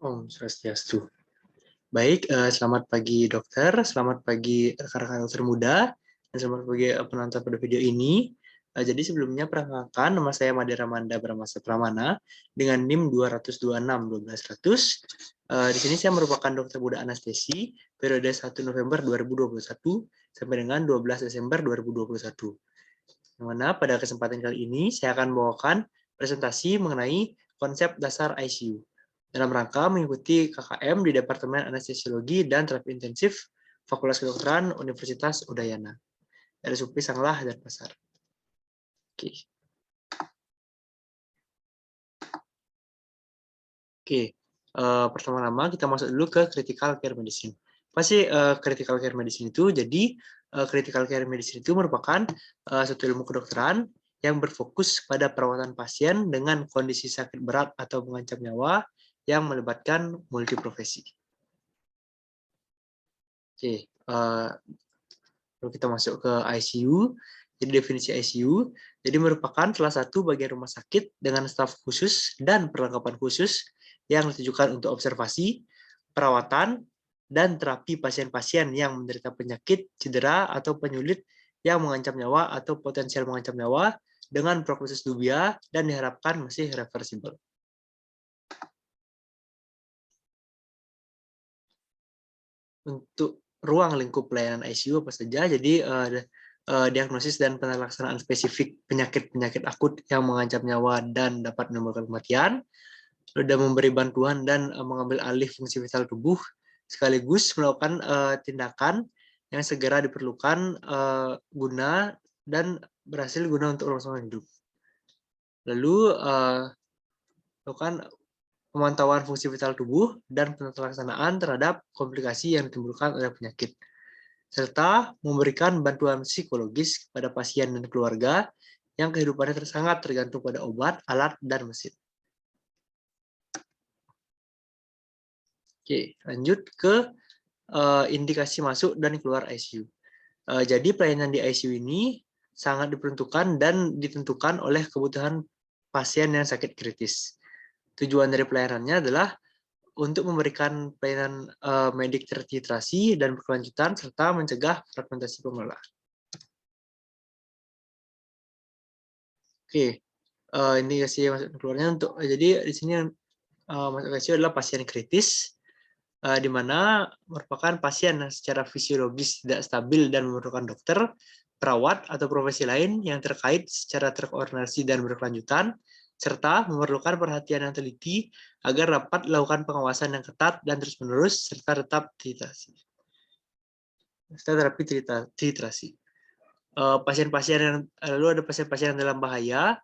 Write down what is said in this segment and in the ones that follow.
Om Swastiastu. Baik, selamat pagi dokter, selamat pagi rekan-rekan dokter muda, dan selamat pagi penonton pada video ini. Jadi sebelumnya perkenalkan, nama saya Madera Manda Bramasa Pramana dengan NIM 226 12100. Di sini saya merupakan dokter muda anestesi periode 1 November 2021 sampai dengan 12 Desember 2021. Yang mana pada kesempatan kali ini saya akan membawakan presentasi mengenai konsep dasar ICU dalam rangka mengikuti KKM di Departemen Anestesiologi dan Terapi Intensif Fakultas Kedokteran Universitas Udayana. RSUP Sanglah dan Pasar. Oke. Pertama-tama kita masuk dulu ke critical care medicine. Apa sih critical care medicine itu? Jadi critical care medicine itu merupakan suatu ilmu kedokteran yang berfokus pada perawatan pasien dengan kondisi sakit berat atau mengancam nyawa yang melibatkan multiprofesi. Oke, lalu kita masuk ke ICU. Jadi definisi ICU, jadi merupakan salah satu bagian rumah sakit dengan staf khusus dan perlengkapan khusus yang ditujukan untuk observasi, perawatan, dan terapi pasien-pasien yang menderita penyakit, cedera, atau penyulit yang mengancam nyawa atau potensial mengancam nyawa dengan prognosis dubia dan diharapkan masih reversible. Untuk ruang lingkup pelayanan ICU apa saja? Jadi diagnosis dan penelaksanaan spesifik penyakit-penyakit akut yang mengancam nyawa dan dapat menimbulkan kematian, sudah memberi bantuan dan mengambil alih fungsi vital tubuh, sekaligus melakukan tindakan yang segera diperlukan guna dan berhasil guna untuk kelangsungan hidup. Lalu melakukan pemantauan fungsi vital tubuh dan pelaksanaan terhadap komplikasi yang ditimbulkan oleh penyakit, serta memberikan bantuan psikologis kepada pasien dan keluarga yang kehidupannya sangat tergantung pada obat, alat, dan mesin. Oke, lanjut ke indikasi masuk dan keluar ICU. Jadi pelayanan di ICU ini sangat diperuntukkan dan ditentukan oleh kebutuhan pasien yang sakit kritis. Tujuan dari pelayanannya adalah untuk memberikan pelayanan medik tertitrasi dan berkelanjutan serta mencegah fragmentasi pengelola. Oke, indikasi masuk dan keluarnya untuk jadi di sini masuk ICU adalah pasien kritis, di mana merupakan pasien yang secara fisiologis tidak stabil dan memerlukan dokter, perawat, atau profesi lain yang terkait secara terkoordinasi dan berkelanjutan, serta memerlukan perhatian yang teliti agar dapat dilakukan pengawasan yang ketat dan terus-menerus, serta tetap titrasi. Terapi titrasi. Pasien-pasien yang lalu ada pasien-pasien yang dalam bahaya,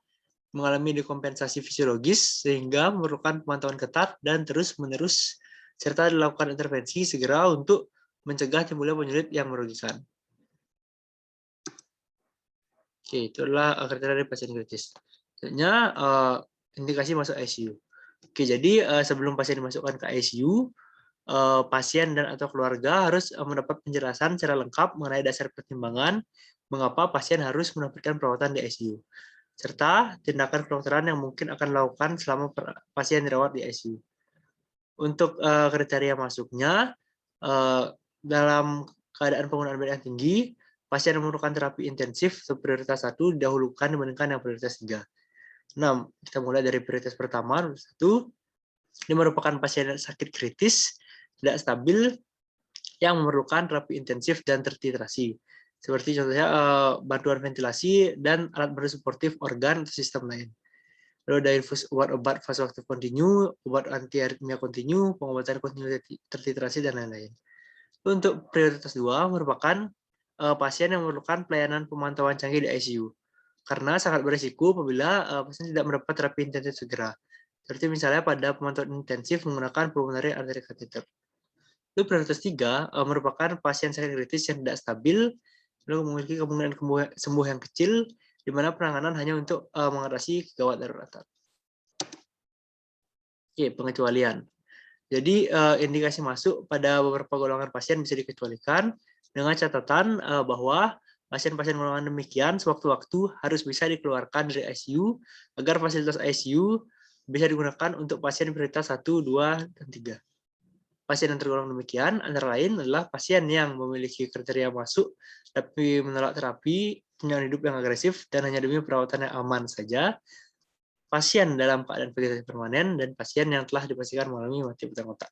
mengalami dekompensasi fisiologis sehingga memerlukan pemantauan ketat dan terus-menerus serta dilakukan intervensi segera untuk mencegah timbulnya penyulit yang merugikan. Oke, itulah kriteria dari pasien kritis. Selanjutnya indikasi masuk ICU. Oke, jadi sebelum pasien dimasukkan ke ICU, pasien dan atau keluarga harus mendapat penjelasan secara lengkap mengenai dasar pertimbangan mengapa pasien harus mendapatkan perawatan di ICU, serta tindakan kedokteran yang mungkin akan dilakukan selama pasien dirawat di ICU. Untuk kriteria masuknya, dalam keadaan penggunaan bed yang tinggi, pasien yang memerlukan terapi intensif prioritas 1 didahulukan dibandingkan yang prioritas 3. 6. Kita mulai dari prioritas pertama, 1. Ini merupakan pasien sakit kritis, tidak stabil, yang memerlukan terapi intensif dan tertitrasi. Seperti contohnya bantuan ventilasi dan alat bantu suportif organ atau sistem lain. Lalu ada infus obat-obat vasoaktif kontinu, obat anti aritmia kontinu, pengobatan kontinu tertitrasi, dan lain-lain. Untuk prioritas 2 merupakan pasien yang memerlukan pelayanan pemantauan canggih di ICU, karena sangat berisiko apabila pasien tidak mendapat terapi intensif segera. Seperti misalnya pada pemantauan intensif menggunakan pulmonary artery catheter. Itu prioritas 3 merupakan pasien sakit kritis yang tidak stabil, lalu memiliki kemungkinan sembuh yang kecil, di mana penanganan hanya untuk mengatasi gawat daruratan. Oke, pengecualian. Jadi indikasi masuk pada beberapa golongan pasien bisa dikecualikan dengan catatan bahwa pasien-pasien golongan demikian sewaktu-waktu harus bisa dikeluarkan dari ICU agar fasilitas ICU bisa digunakan untuk pasien prioritas 1, 2, dan 3. Pasien yang tergolong demikian antara lain adalah pasien yang memiliki kriteria masuk tapi menolak terapi, punya hidup yang agresif, dan hanya demi perawatan yang aman saja, pasien dalam keadaan vegetasi permanen, dan pasien yang telah dipastikan mengalami mati batang otak.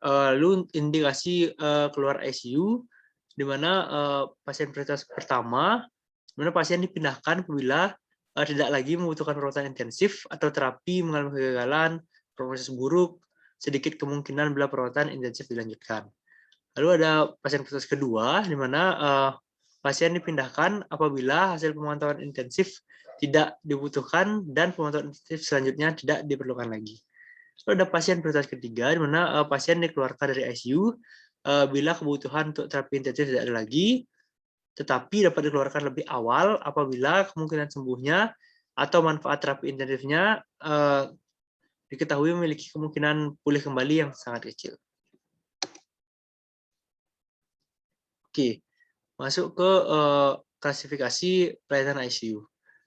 Lalu indikasi keluar ICU, di mana pasien prioritas pertama, di mana pasien dipindahkan apabila tidak lagi membutuhkan perawatan intensif atau terapi mengalami kegagalan, prognosis buruk, sedikit kemungkinan bila perawatan intensif dilanjutkan. Lalu ada pasien prioritas kedua, di mana pasien dipindahkan apabila hasil pemantauan intensif tidak dibutuhkan dan pemantauan intensif selanjutnya tidak diperlukan lagi. Lalu ada pasien prioritas ketiga, di mana pasien dikeluarkan dari ICU bila kebutuhan untuk terapi intensif tidak ada lagi, tetapi dapat dikeluarkan lebih awal apabila kemungkinan sembuhnya atau manfaat terapi intensifnya diketahui memiliki kemungkinan pulih kembali yang sangat kecil. Oke, masuk ke klasifikasi pelayanan ICU.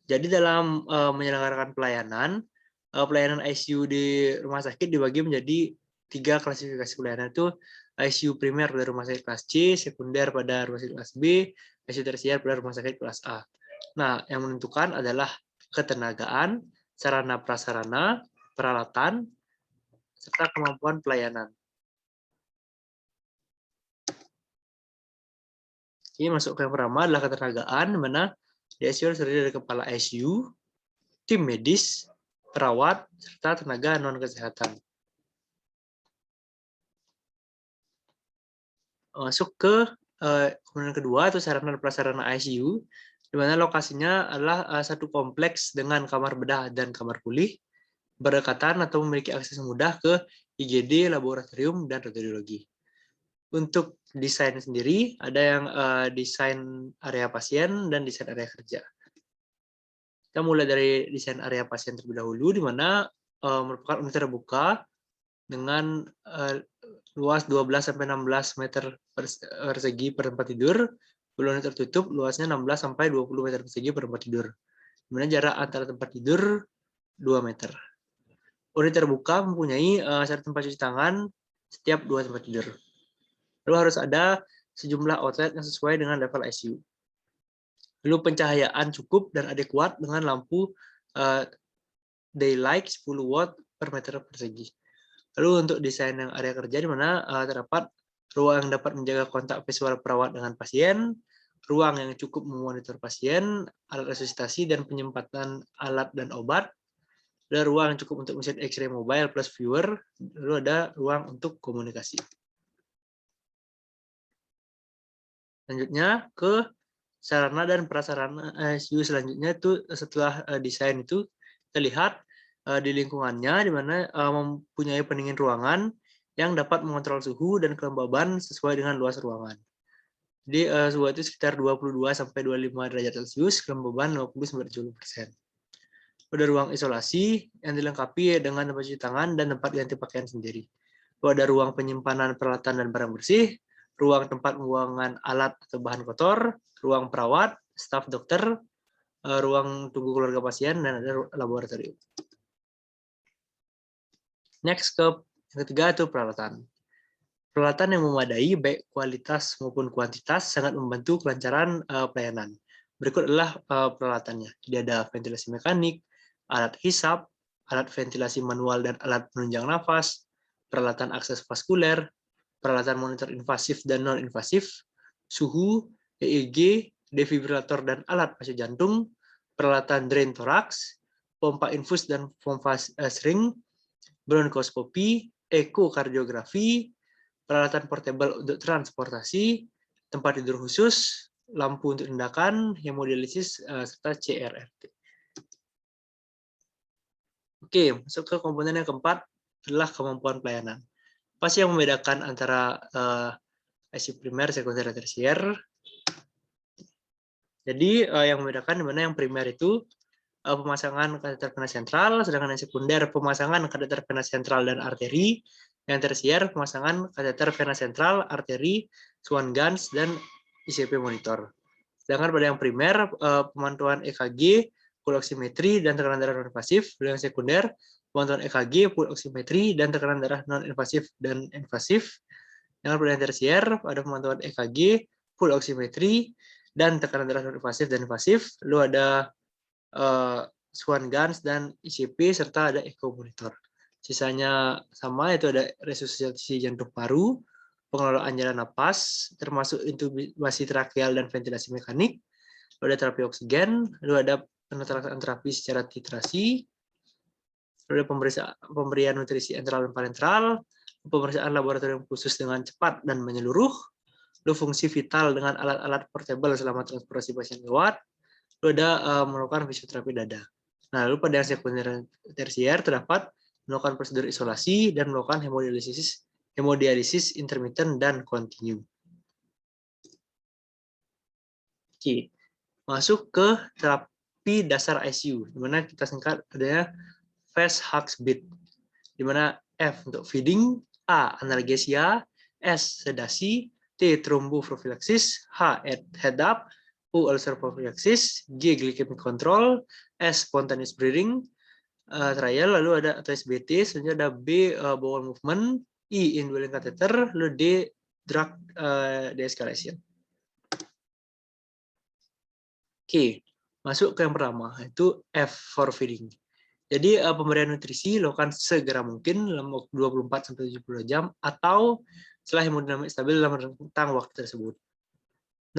Jadi dalam menyelenggarakan pelayanan ICU di rumah sakit dibagi menjadi 3 klasifikasi pelayanan, itu ICU primer pada rumah sakit kelas C, sekunder pada rumah sakit kelas B, ICU tersier pada rumah sakit kelas A. Nah, yang menentukan adalah ketenagaan, sarana prasarana, peralatan, serta kemampuan pelayanan. Ini masuk ke yang pertama adalah ketenagaan, di mana di ICU terdiri dari kepala ICU, tim medis, perawat, serta tenaga non-kesehatan. Masuk ke kemudian kedua, itu sarana dan prasarana ICU, di mana lokasinya adalah satu kompleks dengan kamar bedah dan kamar pulih, berdekatan atau memiliki akses mudah ke IGD, laboratorium, dan radiologi. Untuk desain sendiri, ada yang desain area pasien dan desain area kerja. Kita mulai dari desain area pasien terlebih dahulu, di mana merupakan unit terbuka dengan luas 12-16 meter persegi per tempat tidur, unit tertutup luasnya 16-20 meter persegi per tempat tidur. Di mana jarak antara tempat tidur 2 meter. Unit terbuka mempunyai satu tempat cuci tangan setiap 2 tempat tidur. Lalu harus ada sejumlah outlet yang sesuai dengan level ICU. Lalu pencahayaan cukup dan adekuat dengan lampu daylight 10 watt per meter persegi. Lalu untuk desain yang area kerja, di mana terdapat ruang yang dapat menjaga kontak visual perawat dengan pasien, ruang yang cukup memonitor pasien, alat resusitasi dan penyempatan alat dan obat, ada ruang yang cukup untuk mesin X-ray mobile plus viewer, lalu ada ruang untuk komunikasi. Selanjutnya ke sarana dan prasarana ICU selanjutnya, itu setelah desain itu kita lihat di lingkungannya, di mana mempunyai pendingin ruangan yang dapat mengontrol suhu dan kelembaban sesuai dengan luas ruangan. Jadi suhu itu sekitar 22-25 derajat Celcius, kelembaban 50-70%. Ada ruang isolasi yang dilengkapi dengan tempat cuci tangan dan tempat ganti pakaian sendiri. Ada ruang penyimpanan peralatan dan barang bersih, ruang tempat pembuangan alat atau bahan kotor, ruang perawat, staf dokter, ruang tunggu keluarga pasien, dan ada laboratorium. Next ke yang ketiga itu peralatan. Peralatan yang memadai baik kualitas maupun kuantitas sangat membantu kelancaran pelayanan. Berikut adalah peralatannya. Jadi ada ventilasi mekanik, alat hisap, alat ventilasi manual dan alat penunjang nafas, peralatan akses vaskuler, peralatan monitor invasif dan non-invasif, suhu, EEG, defibrilator dan alat pacu jantung, peralatan drain toraks, pompa infus dan pompa sering, bronkoskopi, ekokardiografi, peralatan portable untuk transportasi, tempat tidur khusus, lampu untuk tindakan, hemodialisis, serta CRRT. Oke, masuk ke komponen yang keempat adalah kemampuan pelayanan. Apa sih yang membedakan antara ICU primer, sekunder, dan tersier? Jadi yang membedakan di mana yang primer itu pemasangan kateter vena sentral, sedangkan yang sekunder pemasangan kateter vena sentral dan arteri, yang tersier pemasangan kateter vena sentral, arteri, Swan Ganz, dan ICP monitor. Sedangkan pada yang primer, pemantauan EKG, full oximetry, dan tekanan darah non-invasif. Lalu yang sekunder, pemantauan EKG, full oximetry, dan tekanan darah non-invasif dan invasif. Dengan pada yang tersier, ada pemantauan EKG, full oximetry, dan tekanan darah non-invasif dan invasif. Lalu ada Swan Ganz dan ICP, serta ada echo monitor. Sisanya sama, itu ada resusitasi jantung paru, pengelolaan jalan napas, termasuk intubasi trakeal dan ventilasi mekanik, lalu ada terapi oksigen, lalu ada penetraan terapi secara titrasi, lalu ada pemberian nutrisi enteral dan parenteral, pemeriksaan laboratorium khusus dengan cepat dan menyeluruh, lalu fungsi vital dengan alat-alat portable selama transportasi pasien lewat, lalu ada melakukan fisioterapi dada. Nah, lalu pada yang sekunder tersier terdapat melakukan prosedur isolasi dan melakukan hemodialisis intermittent dan kontinu. Oke, masuk ke terapi dasar ICU, di mana kita singkat adanya fast Hux beat, di mana F untuk feeding, A analgesia, S sedasi, T tromboprophylaxis, H head up, U ulcer prophylaxis, G glycemic control, S spontaneous breathing trial, lalu ada SBT, selanjutnya ada B bowel movement, I indwelling catheter, lalu D drug de-escalation. Oke, masuk ke yang pertama, itu F for feeding. Jadi pemberian nutrisi lakukan segera mungkin dalam waktu 24-72 jam atau setelah hemodinamik stabil dalam rentang waktu tersebut.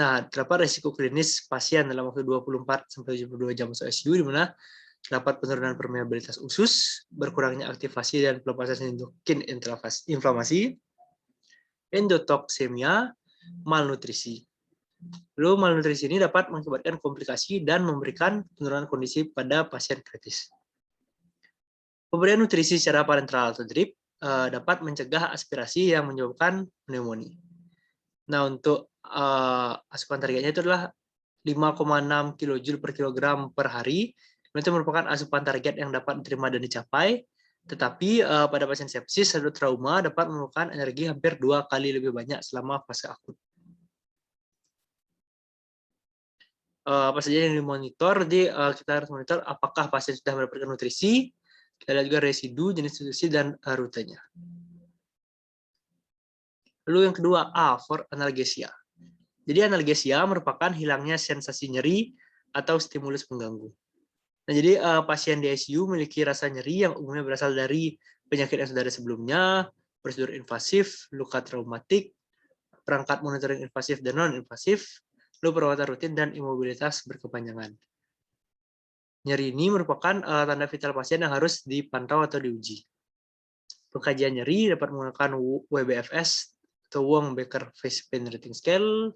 Nah, terdapat risiko klinis pasien dalam waktu 24-72 jam masuk ICU, di mana terdapat penurunan permeabilitas usus, berkurangnya aktivasi dan pelepasan sitokin inflamasi, endotoksemia, malnutrisi. Lalu malnutrisi ini dapat mengakibatkan komplikasi dan memberikan penurunan kondisi pada pasien kritis. Pemberian nutrisi secara parenteral atau drip dapat mencegah aspirasi yang menyebabkan pneumonia. Nah, untuk asupan targetnya itu adalah 5,6 kJ per kilogram per hari. Itu merupakan asupan target yang dapat diterima dan dicapai. Tetapi pada pasien sepsis atau trauma dapat memerlukan energi hampir 2 kali lebih banyak selama fase akut. Apa saja yang dimonitor? Jadi kita harus monitor apakah pasien sudah mendapatkan nutrisi, kita lihat juga residu, jenis nutrisi, dan rutenya. Lalu yang kedua, A for analgesia. Jadi analgesia merupakan hilangnya sensasi nyeri atau stimulus pengganggu. Nah, jadi pasien di ICU memiliki rasa nyeri yang umumnya berasal dari penyakit yang sudah ada sebelumnya, prosedur invasif, luka traumatik, perangkat monitoring invasif dan non-invasif, lalu perawatan rutin dan imobilitas berkepanjangan. Nyeri ini merupakan tanda vital pasien yang harus dipantau atau diuji. Pengkajian nyeri dapat menggunakan WBFS atau Wong-Baker Face Pain Rating Scale,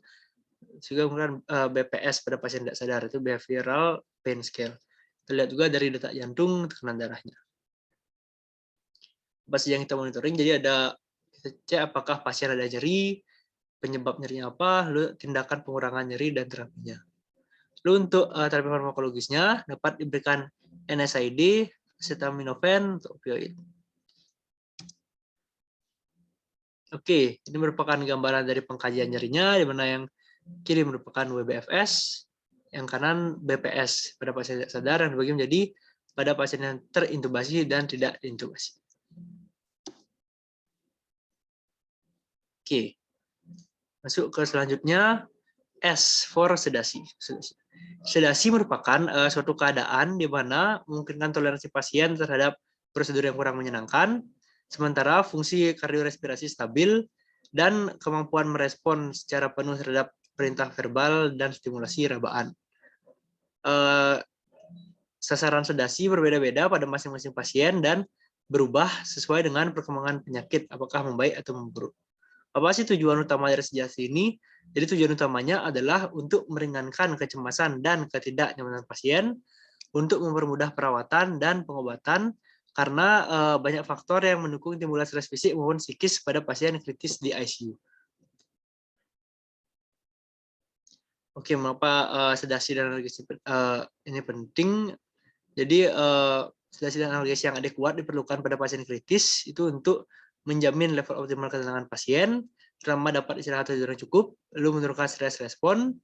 juga menggunakan BPS pada pasien tidak sadar, itu Behavioral Pain Scale. Kita lihat juga dari detak jantung, tekanan darahnya. Apa saja yang kita monitoring? Jadi ada kita cek apakah pasien ada nyeri, penyebab nyerinya apa, lalu tindakan pengurangan nyeri dan terapinya. Lalu untuk terapi farmakologisnya dapat diberikan NSAID, acetaminophen, untuk opioid. Oke, ini merupakan gambaran dari pengkajian nyerinya, di mana yang kiri merupakan WBFS, yang kanan BPS pada pasien tidak sadar, dan dibagi menjadi pada pasien yang terintubasi dan tidak diintubasi. Oke, masuk ke selanjutnya, S for sedasi. Sedasi merupakan suatu keadaan di mana memungkinkan toleransi pasien terhadap prosedur yang kurang menyenangkan, sementara fungsi kardiorespirasi stabil dan kemampuan merespon secara penuh terhadap perintah verbal dan stimulasi rabaan. Sasaran sedasi berbeda-beda pada masing-masing pasien dan berubah sesuai dengan perkembangan penyakit, apakah membaik atau memburuk. Apa sih tujuan utama dari sedasi ini? Jadi tujuan utamanya adalah untuk meringankan kecemasan dan ketidaknyamanan pasien, untuk mempermudah perawatan dan pengobatan, karena banyak faktor yang mendukung timbulnya stres fisik maupun psikis pada pasien kritis di ICU. Oke, mengapa sedasi dan analgesi ini penting? Jadi sedasi dan analgesi yang adekuat diperlukan pada pasien kritis itu untuk menjamin level optimal ketenangan pasien, terutama dapat istirahat tidur yang cukup, lalu menurunkan stres respon,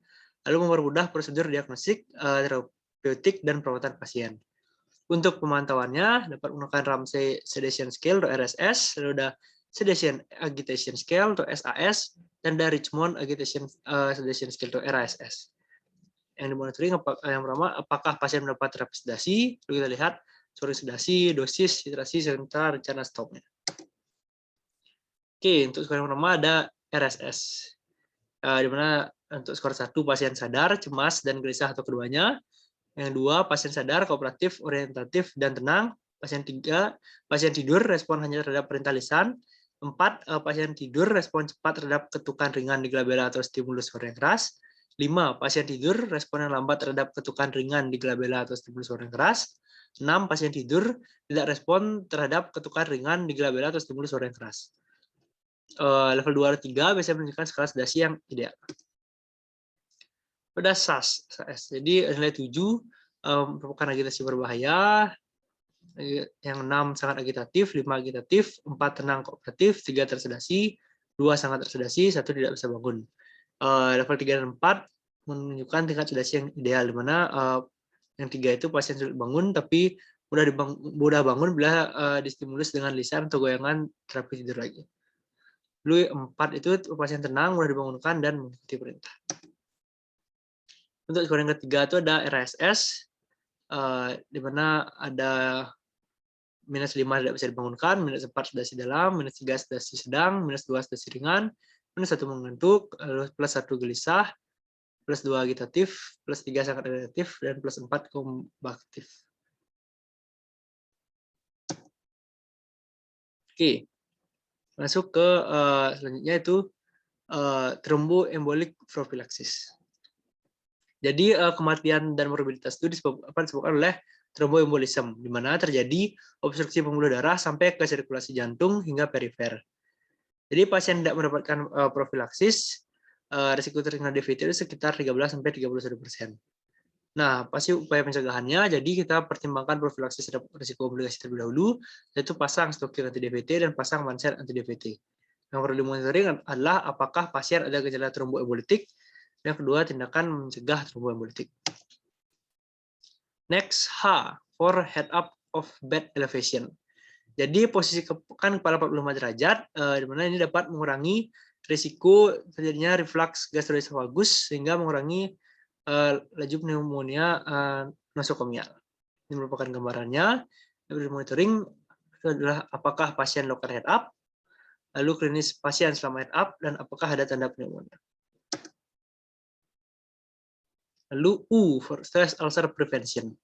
lalu mempermudah prosedur diagnostik, terapeutik, dan perawatan pasien. Untuk pemantauannya dapat menggunakan Ramsey Sedation Scale atau RSS, lalu ada Sedation Agitation Scale atau SAS, dan ada Richmond Agitation Sedation Scale atau RASS. Yang dimonitoring yang pertama, apakah pasien mendapat terapi sedasi, lalu kita lihat scoring sedasi, dosis, titrasi, serta rencana stopnya. Oke, untuk skor yang pertama ada RSS, di mana untuk skor 1 pasien sadar, cemas, dan gelisah atau keduanya. Yang 2 pasien sadar, kooperatif, orientatif, dan tenang. Pasien 3 pasien tidur, respon hanya terhadap perintah lisan. 4 pasien tidur, respon cepat terhadap ketukan ringan di glabella atau stimulus suara yang keras. 5 pasien tidur, respon yang lambat terhadap ketukan ringan di glabella atau stimulus suara yang keras. 6 pasien tidur, tidak respon terhadap ketukan ringan di glabella atau stimulus suara yang keras. Level 2 atau 3 biasanya menunjukkan skala sedasi yang ideal. Pada SAS, jadi nilai 7 merupakan agitasi berbahaya, yang 6 sangat agitatif, 5 agitatif, 4 tenang kooperatif, 3 tersedasi, 2 sangat tersedasi, 1 tidak bisa bangun. Level 3 dan 4 menunjukkan tingkat sedasi yang ideal, di mana yang 3 itu pasien sulit bangun, tapi mudah bangun bila distimulus dengan lisan atau goyangan terapi tidur lagi. Lalu 4 itu pasien tenang, mudah dibangunkan, dan mengikuti perintah. Untuk skor yang ketiga itu ada RSS, di mana ada minus 5 tidak bisa dibangunkan, minus 4 sedasi dalam, minus 3 sedasi sedang, minus 2 sedasi ringan, minus 1 mengantuk, lalu plus 1 gelisah, plus 2 agitatif, plus 3 sangat agitatif, dan plus 4 kombaktif. Oke, masuk ke selanjutnya itu tromboembolik prophylaxis. Jadi kematian dan morbiditas itu disebabkan oleh tromboembolisme, di mana terjadi obstruksi pembuluh darah sampai ke sirkulasi jantung hingga perifer. Jadi pasien tidak mendapatkan profilaksis, risiko terkena DVT itu sekitar 13-31%. Nah, pasti upaya pencegahannya, jadi kita pertimbangkan profilaksis terhadap risiko komplikasi terlebih dahulu, yaitu pasang stokir anti DVT dan pasang manset anti DVT. Yang perlu dimonitoring adalah apakah pasien ada gejala tromboembolitik. Yang kedua, tindakan mencegah tromboembolitik. Next, H for head up of bed elevation. Jadi posisi kan kepala 45 derajat, di mana ini dapat mengurangi risiko terjadinya reflux gastroesophagus sehingga mengurangi laju pneumonia nosokomial. Ini merupakan gambarannya. Yang monitoring itu adalah apakah pasien melakukan head up, lalu klinis pasien selama head up, dan apakah ada tanda pneumonia. Lalu U for stress ulcer prevention.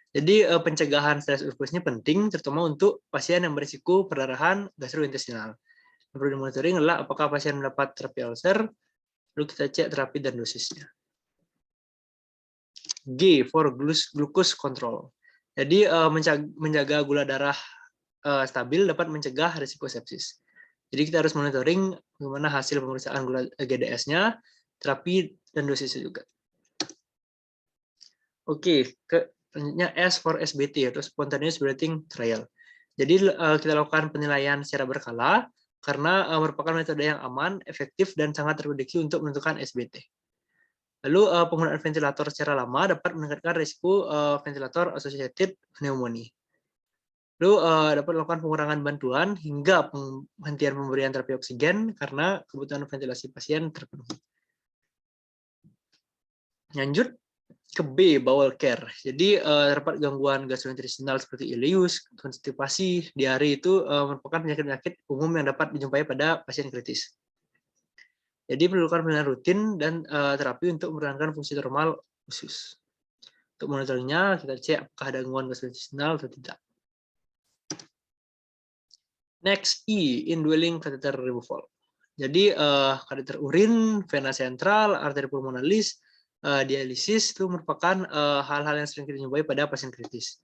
Jadi pencegahan stres ulkus ini penting, terutama untuk pasien yang berisiko perdarahan gastrointestinal. Yang perlu dimonitoring adalah apakah pasien mendapat terapi ulcer, lalu kita cek terapi dan dosisnya. G for glucose control. Jadi menjaga gula darah stabil dapat mencegah risiko sepsis. Jadi kita harus monitoring bagaimana hasil pemeriksaan gula GDS-nya, terapi dan dosisnya juga. Oke, selanjutnya S for SBT atau Spontaneous Breathing Trial. Jadi kita lakukan penilaian secara berkala karena merupakan metode yang aman, efektif, dan sangat terprediksi untuk menentukan SBT. Lalu penggunaan ventilator secara lama dapat meningkatkan risiko ventilator associated pneumonia. Lalu dapat melakukan pengurangan bantuan hingga penghentian pemberian terapi oksigen karena kebutuhan ventilasi pasien terpenuhi. Lanjut ke B, bowel care. Jadi terdapat gangguan gastrointestinal seperti ileus, konstipasi, diare itu merupakan penyakit-penyakit umum yang dapat dijumpai pada pasien kritis. Jadi perlukan penilaian rutin dan terapi untuk mempertahankan fungsi normal usus. Untuk monitoringnya kita cek apakah ada gangguan gastrointestinal atau tidak. Next, E, indwelling catheter removal. Jadi kateter urin, vena sentral, arteri pulmonalis, dialisis itu merupakan hal-hal yang sering kita jumpai pada pasien kritis.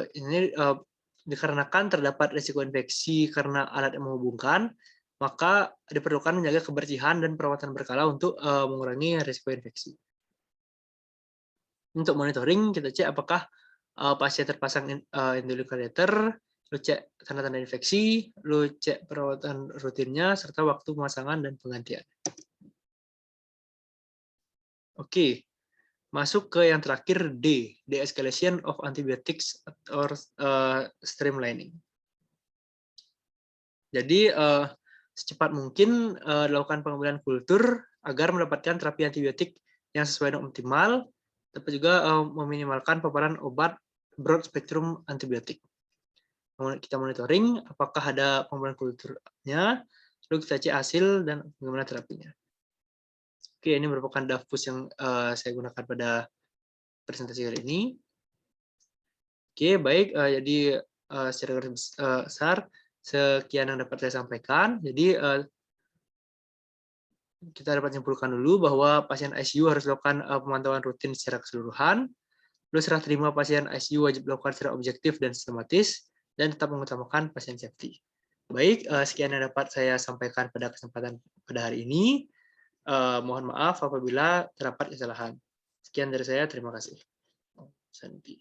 Ini dikarenakan terdapat risiko infeksi karena alat yang menghubungkan, maka diperlukan menjaga kebersihan dan perawatan berkala untuk mengurangi risiko infeksi. Untuk monitoring, kita cek apakah pasien terpasang indwelling catheter, lu cek tanda-tanda infeksi, lu cek perawatan rutinnya, serta waktu pemasangan dan penggantian. Oke, masuk ke yang terakhir D, de-escalation of antibiotics or streamlining. Jadi secepat mungkin lakukan pengambilan kultur agar mendapatkan terapi antibiotik yang sesuai dan optimal, tapi juga meminimalkan paparan obat broad spectrum antibiotik. Kita monitoring apakah ada pengambilan kulturnya, lalu kita cek hasil dan bagaimana terapinya. Oke, ini merupakan DAFUS yang saya gunakan pada presentasi hari ini. Oke, baik. Jadi secara garis besar sekian yang dapat saya sampaikan. Jadi kita dapat simpulkan dulu bahwa pasien ICU harus melakukan pemantauan rutin secara keseluruhan. Lalu serah terima pasien ICU wajib dilakukan secara objektif dan sistematis, dan tetap mengutamakan pasien safety. Baik, sekian yang dapat saya sampaikan pada kesempatan pada hari ini. Mohon maaf apabila terdapat kesalahan. Sekian dari saya, terima kasih. Santi.